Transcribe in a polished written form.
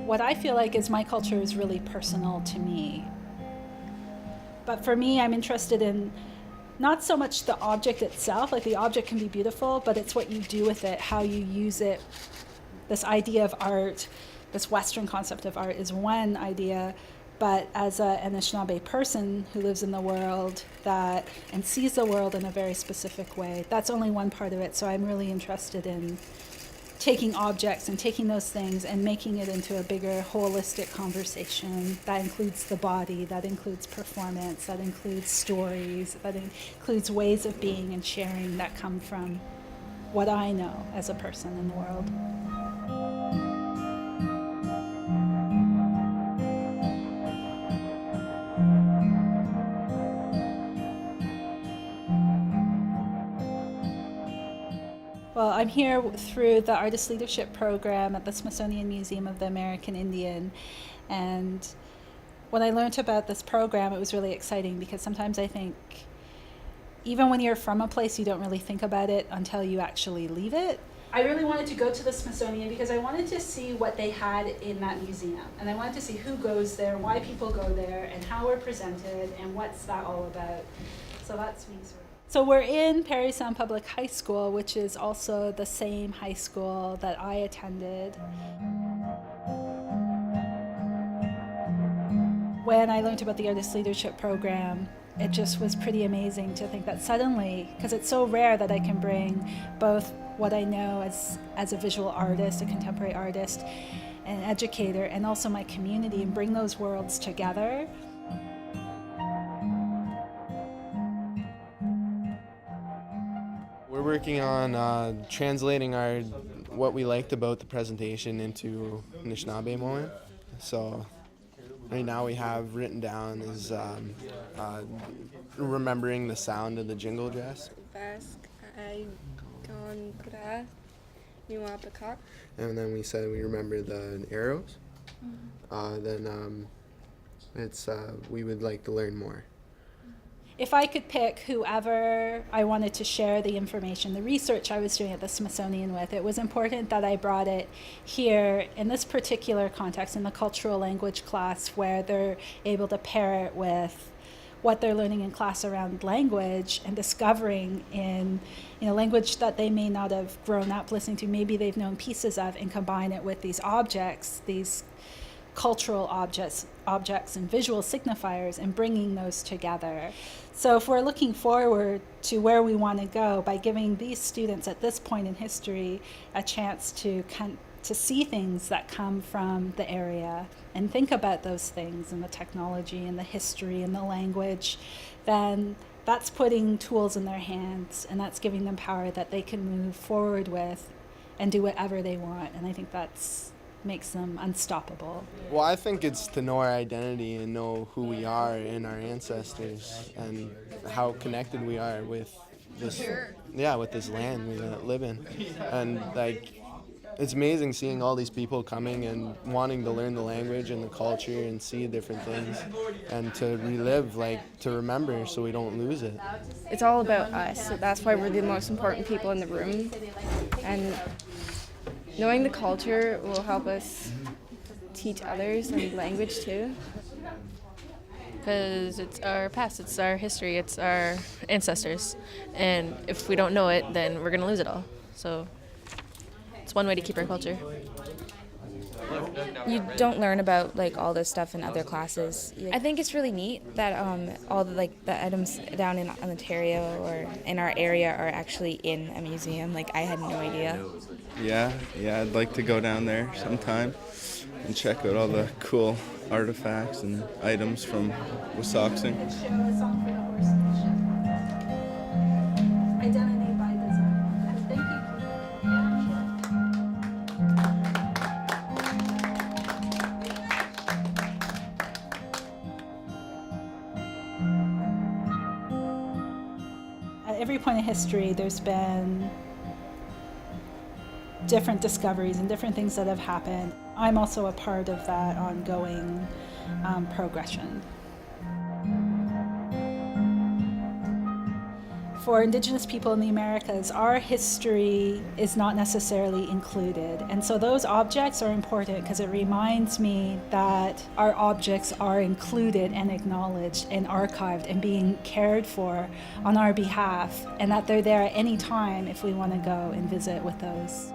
what I feel like is my culture is really personal to me. But for me, I'm interested in not so much the object itself, like the object can be beautiful, but it's what you do with it, how you use it. This idea of art, this Western concept of art is one idea, but as an Anishinaabe person who lives in the world and sees the world in a very specific way, that's only one part of it. So I'm really interested in taking objects and taking those things and making it into a bigger holistic conversation that includes the body, that includes performance, that includes stories, that includes ways of being and sharing that come from what I know as a person in the world. Well, I'm here through the Artist Leadership Program at the Smithsonian Museum of the American Indian. And when I learned about this program, it was really exciting because sometimes I think even when you're from a place, you don't really think about it until you actually leave it. I really wanted to go to the Smithsonian because I wanted to see what they had in that museum. And I wanted to see who goes there, why people go there, and how we're presented, and what's that all about. So that's me sort of. So we're in Parry Sound Public High School, which is also the same high school that I attended. When I learned about the Artist Leadership Program, it just was pretty amazing to think that suddenly, because it's so rare that I can bring both what I know as a visual artist, a contemporary artist, an educator, and also my community, and bring those worlds together. We're working on translating what we liked about the presentation into Anishinaabe Moan. So right now we have written down is remembering the sound of the jingle dress. And then we said we remember the arrows. Then we would like to learn more. If I could pick whoever I wanted to share the information, the research I was doing at the Smithsonian with, it was important that I brought it here in this particular context, in the cultural language class, where they're able to pair it with what they're learning in class around language and discovering in language that they may not have grown up listening to, maybe they've known pieces of, and combine it with these objects, these cultural objects and visual signifiers, and bringing those together. So if we're looking forward to where we want to go by giving these students at this point in history a chance to see things that come from the area and think about those things and the technology and the history and the language, then that's putting tools in their hands, and that's giving them power that they can move forward with and do whatever they want. And I think that's makes them unstoppable. Well, I think it's to know our identity and know who we are and our ancestors and how connected we are with this with this land we live in. And it's amazing seeing all these people coming and wanting to learn the language and the culture and see different things and to relive, to remember so we don't lose it. It's all about us. So that's why we're the most important people in the room. And knowing the culture will help us teach others and language too. Because it's our past, it's our history, it's our ancestors. And if we don't know it, then we're going to lose it all. So it's one way to keep our culture. You don't learn about all this stuff in other classes. I think it's really neat that all the items down in Ontario or in our area are actually in a museum. I had no idea. Yeah, I'd like to go down there sometime and check out all the cool artifacts and items from Wasuaksing. Identity by design. Thank you. At every point in history, there's been different discoveries and different things that have happened. I'm also a part of that ongoing progression. for Indigenous people in the Americas, our history is not necessarily included. And so those objects are important because it reminds me that our objects are included and acknowledged and archived and being cared for on our behalf, and that they're there at any time if we want to go and visit with those.